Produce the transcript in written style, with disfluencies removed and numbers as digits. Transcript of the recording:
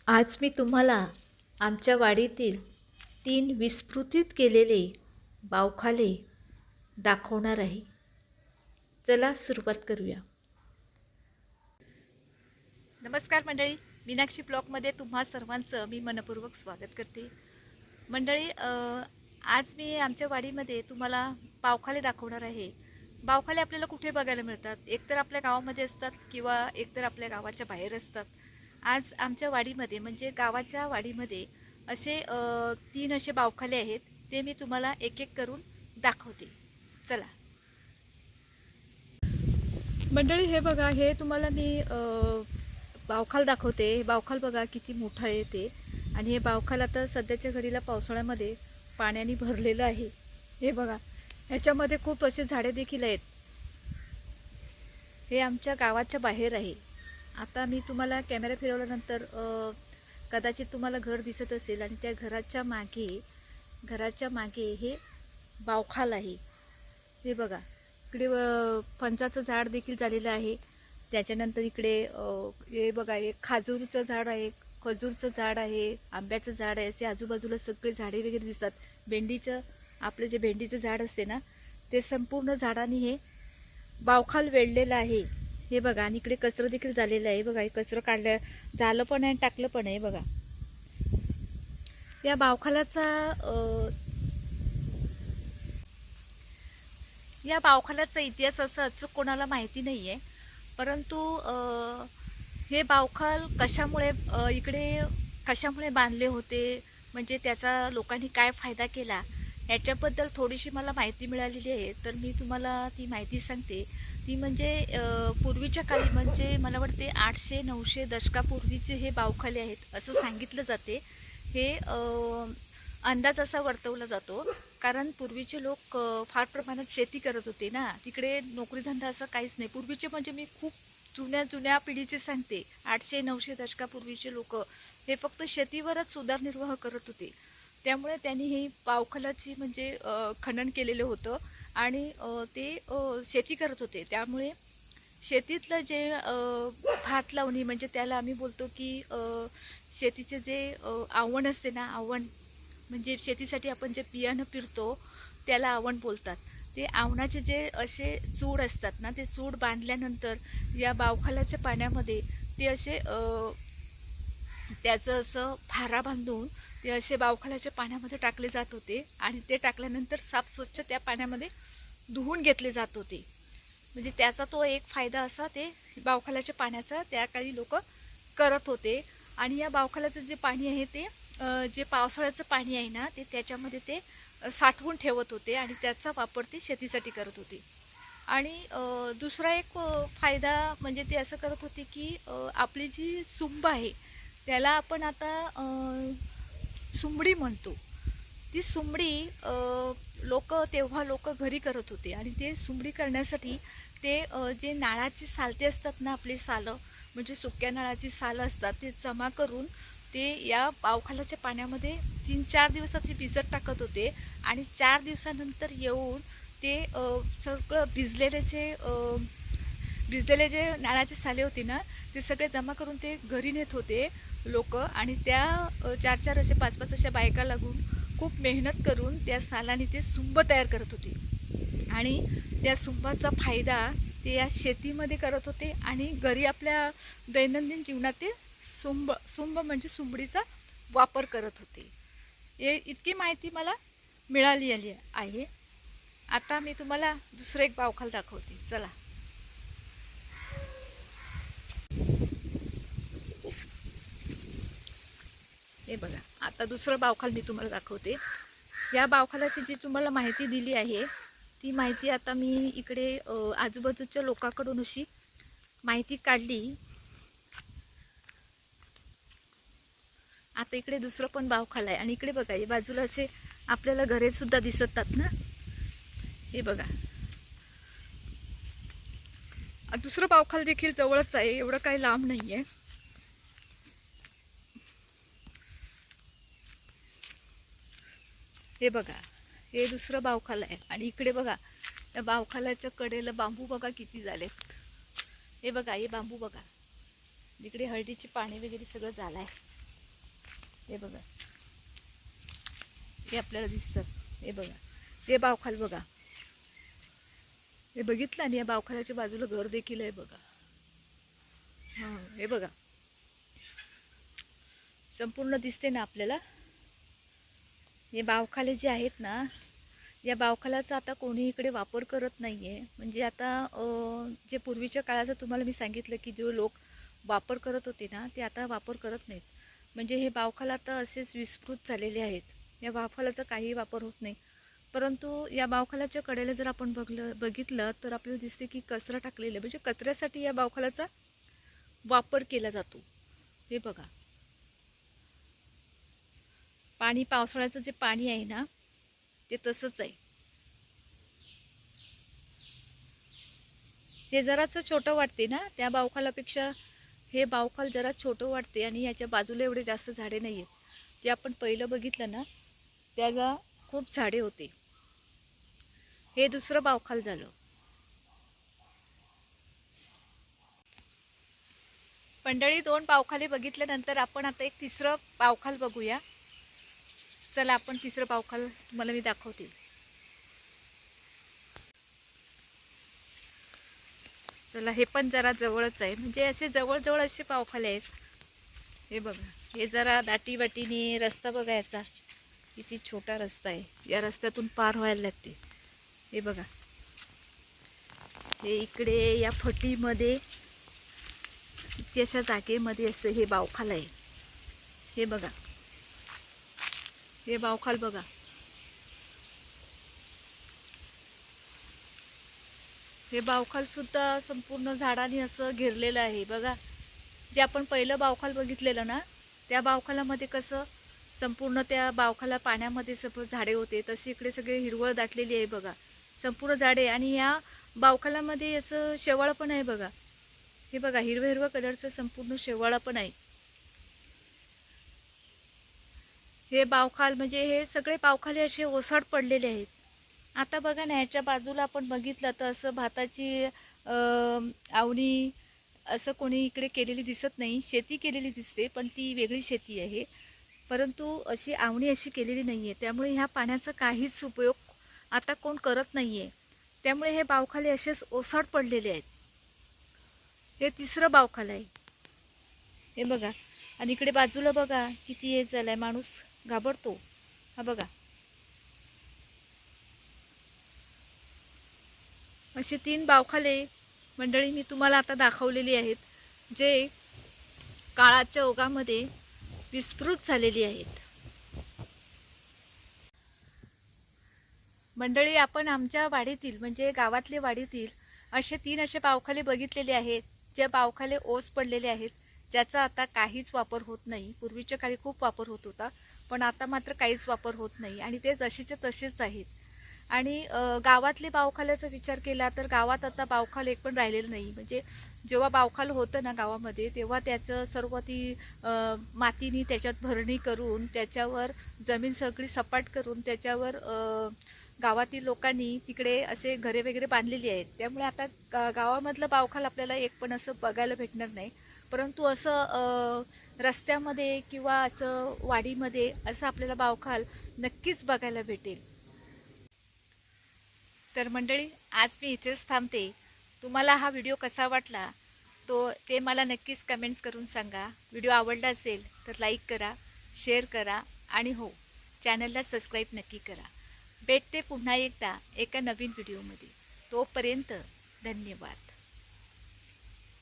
आज मी तुम्हाला आमच्या वाडीतील 3 विस्मृतीत केलेले बावखाले दाखवणार आहे. चला सुरुवात करूया. नमस्कार मंडळी, मीनाक्षी ब्लॉगमध्ये तुम्हा सर्वांचं मी मनपूर्वक स्वागत करते. मंडळी, आज मी आमच्या वाडीमध्ये तुम्हाला बावखाले दाखवणार आहे. बावखाले आपल्याला कुठे बघायला मिळतात? एकतर आपल्या गावामध्ये असतात किंवा एकतर आपल्या गावाच्या बाहेर असतात. आज आमच्या वाडीमध्ये म्हणजे गावाच्या वाडीमध्ये असे 3 असे बावखाले आहेत. ते मी तुम्हाला एक एक करून दाखवते. चला मंडळी, हे बघा, हे तुम्हाला मी बावखाल दाखवते. हे बावखाल बघा किती मोठं आहे ते. आणि हे बावखाल आता सध्याच्या घडीला पावसाळ्यामध्ये पाण्याने भरलेलं आहे. हे बघा, ह्याच्यामध्ये खूप असे झाडे देखील आहेत. हे आमच्या गावाच्या बाहेर आहे. आता मी तुम्हाला कॅमेरा फिरवल्यानंतर कदाचित तुम्हाला घर दिसत असेल आणि त्या घराच्या मागे हे बावखाल आहे. हे बघा, इकडे फणसाचं झाड देखील झालेलं आहे. त्याच्यानंतर इकडे हे बघा, एक खजूरचं झाड आहे, खजूरचं झाड आहे, आंब्याचं झाड आहे. असे आजूबाजूला सगळे झाडे वगैरे दिसतात. आपलं जे भेंडीचं झाड असते ना, ते संपूर्ण झाडाने हे बावखाल वेढलेलं आहे. हे बघा, आणि इकडे कचरं देखील झालेलं आहे. बघा, हे कचरं झालं पण आहे, टाकलं पण आहे. बघा, या बावखालाचा इतिहास असं अचूक कोणाला माहिती नाही आहे. परंतु हे बावखाल कशामुळे बांधले होते, म्हणजे त्याचा लोकांनी काय फायदा केला, याच्याबद्दल थोडीशी मला माहिती मिळालेली आहे. तर मी तुम्हाला ती माहिती सांगते. ती म्हणजे पूर्वीच्या काळी, म्हणजे मला वाटते 800-900 दशकापूर्वीचे हे बावखाले आहेत असं सांगितलं जाते. हे अंदाज असा वर्तवला जातो, कारण पूर्वीचे लोक फार प्रमाणात शेती करत होते ना. तिकडे नोकरीधंदा असं काहीच नाही. पूर्वीचे म्हणजे मी खूप जुन्या पिढीचे सांगते. 800-900 दशकापूर्वीचे लोक हे फक्त शेतीवरच उदरनिर्वाह करत होते. त्यामुळे त्यांनी ही बावखालाची म्हणजे खनन केलेलं होतं आणि ते शेती करत होते. त्यामुळे शेतीतलं जे भात लावणी, म्हणजे त्याला आम्ही बोलतो की शेतीचे जे आवण असते ना, आवण म्हणजे शेतीसाठी आपण जे बियाणं पेरतो त्याला आवण बोलतात. ते आवणाचे जे असे चूड असतात ना, ते चूड बांधल्यानंतर या बावखालाच्या पाण्यामध्ये ते असे त्याचं असं भारा बांधून ते असे बावखालाच्या पाण्यामध्ये टाकले जात होते. आणि ते टाकल्यानंतर साफ स्वच्छ त्या पाण्यामध्ये धुवून घेतले जात होते. म्हणजे त्याचा तो एक फायदा असा ते बावखालाच्या पाण्याचा त्या काळी लोक करत होते. आणि या बावखालाचं जे पाणी आहे ते जे पावसाळ्याचं पाणी आहे ना, ते त्याच्यामध्ये ते साठवून ठेवत होते आणि त्याचा वापर ते शेतीसाठी करत होते. आणि दुसरा एक फायदा म्हणजे ते असं करत होते की आपली जी सुंब आहे त्याला आपण आता सुंबडी म्हणतो. ती सुंबडी तेव्हा लोक घरी करत होते. आणि ते सुंबडी करण्यासाठी ते जे नाळाची सालते असतात ना, आपली सालं म्हणजे सुक्या नाळाची सालं असतात, ते जमा करून ते या बावखालाच्या पाण्यामध्ये 3-4 दिवसाची भिजत टाकत होते. आणि 4 दिवसानंतर येऊन ते सगळं भिजलेले जे नाळाचे साले होते ना, ते सगळे जमा करून ते घरी नेत होते लोक. आणि त्या 4-4 असे 5-5 अशा बायका लागून खूप मेहनत करून त्या सालाने ते सुंब तयार करत होते. आणि त्या सुंबाचा फायदा ते या शेतीमध्ये करत होते आणि घरी आपल्या दैनंदिन जीवनात ते सुंब म्हणजे सुंबडीचा वापर करत होते. इतकी माहिती मला मिळाली आहे. आता मी तुम्हाला दुसरं एक बावखाल दाखवते. चला. हे बघा, आता दुसरं बावखाल मी तुम्हाला दाखवते. या बावखालाची जी तुम्हाला माहिती दिली आहे ती माहिती आता मी इकडे आजूबाजूच्या लोकांकडून अशी माहिती काढली. आता इकडे दुसरं पण बावखाल आहे. आणि इकडे बघा, हे बाजूला असे आपल्याला घरे सुद्धा दिसतात ना. हे बघा, दुसरं बावखाल देखील जवळच आहे, एवढं काही लांब नाही आहे. हे बघा, हे दुसरं बावखाल आहे. आणि इकडे बघा, त्या बावखालाच्या कडेला बांबू बघा किती झालेत. हे बघा, हे बांबू बघा, इकडे हळदीची पाने वगैरे सगळं झालं आहे. हे बघा, हे आपल्याला दिसतात. हे बघा, ते बावखाल बघा, हे बघितलं. आणि या बावखालाच्या बाजूला घर देखील आहे बघा. हां, हे बघा, संपूर्ण दिसते ना आपल्याला. हे बावखाले जे आहेत ना, या बावखालाचा आता कोणी इकडे वापर करत नाही आहे. म्हणजे आता जे पूर्वीच्या काळाचं तुम्हाला मी सांगितलं की जो लोक वापर करत होते ना, ते आता वापर करत नाहीत. म्हणजे हे बावखाल आता असेच विस्मृत झालेले आहेत. या बावखालाचा काही वापर होत नाही. परंतु या बावखालाच्या कडेला जर आपण बघितलं तर आपल्याला दिसते की कचरा टाकलेला आहे. म्हणजे कचऱ्यासाठी या बावखालाचा वापर केला जातो. हे बघा, पाणी, पावसाळ्याचं जे पाणी आहे ना, ते तसंच आहे. हे जरासं छोटं वाटते ना त्या बावखालापेक्षा, हे बावखाल जरा छोटं वाटते. आणि याच्या बाजूला एवढे जास्त झाडे नाही आहेत. जे आपण पहिलं बघितलं ना, त्याला खूप झाडे होते. हे दुसरं बावखाल झालं. मंडळी, 2 बावखाले बघितल्यानंतर आपण आता एक तिसरं बावखाल बघूया. चला, आपण तिसरं बावखाल तुम्हाला मी दाखवते. चला, हे पण जरा जवळच आहे. म्हणजे असे जवळ असे बावखाले आहेत. हे बघा, हे जरा दाटी वाटीने रस्ता बघा याचा, किती छोटा रस्ता आहे. या रस्त्यातून पार व्हायला लागते. हे बघा, हे इकडे या फटीमध्ये, इतक्याशा जागेमध्ये असं हे बावखाल आहे. हे बघा, हे बावखाल बघा. हे बावखाल सुद्धा संपूर्ण झाडाने असं घेरलेलं आहे बघा. जे आपण पहिलं बावखाल बघितलेलं ना, त्या बावखालामध्ये कसं संपूर्ण त्या बावखाला पाण्यामध्ये सगळं झाडे होते, तसे इकडे सगळे हिरवळ दाटलेली आहे बघा, संपूर्ण झाडे. आणि या बावखालामध्ये असं शेवाळ पण आहे बघा. हे बघा, हिरवं हिरवं कलरचं संपूर्ण शेवाळ पण आहे. हे बावखाल म्हणजे हे सगळे बावखाले असे ओसाड पडलेले आहेत. आता बघा ना, ह्याच्या बाजूला आपण बघितलं तर असं भाताची आवणी असं कोणी इकडे केलेली दिसत नाही. शेती केलेली दिसते, पण ती वेगळी शेती आहे. परंतु अशी आवणी अशी केलेली नाही आहे. त्यामुळे ह्या पाण्याचा काहीच उपयोग आता कोण करत नाही आहे. त्यामुळे हे बावखाले असेच ओसाड पडलेले आहेत. हे तिसरं बावखाल आहे. हे बघा, आणि इकडे बाजूला बघा किती हे झालं आहे, माणूस घाबरतो. हा बघा, असे 3 बावखाले मंडळी मी तुम्हाला आता दाखवलेली आहेत, जे काळाच्या ओघामध्ये विस्मृत झालेली आहेत. मंडळी, आपण आमच्या वाडीतील म्हणजे गावातले वाडीतील असे 3 असे बावखाले बघितलेले आहेत, जे बावखाले ओस पडलेले आहेत, ज्याचा आता काहीच वापर होत नाही. पूर्वीच्या काळी खूप वापर होत होता, पण आता मात्र काहीच वापर होत नाही. आणि ते जसेच्या तसेच आहेत. आणि गावातले बावखाल्याचा विचार केला तर गावात आता बावखाल एक पण राहिलेलं नाही. म्हणजे जेव्हा बावखाल होतं ना गावामध्ये, तेव्हा त्याचं सर्व ती मातीनी त्याच्यात भरणी करून, त्याच्यावर जमीन सगळी सपाट करून, त्याच्यावर गावातील लोकांनी तिकडे असे घरे वगैरे बांधलेली आहेत. त्यामुळे आता गावामधलं बावखाल आपल्याला एक पण असं बघायला भेटणार नाही. परंतु असं रस्त्यामध्ये किंवा असं वाडीमध्ये असं आपल्याला बावखाल नक्कीच बघायला भेटेल. तर मंडळी, आज मी इथेच थांबते. तुम्हाला हा व्हिडिओ कसा वाटला ते मला नक्कीच कमेंट्स करून सांगा. व्हिडिओ आवडला असेल तर लाईक करा, शेअर करा आणि हो, चॅनलला सबस्क्राईब नक्की करा. भेटते पुन्हा एकदा एका नवीन व्हिडिओमध्ये. तोपर्यंत धन्यवाद.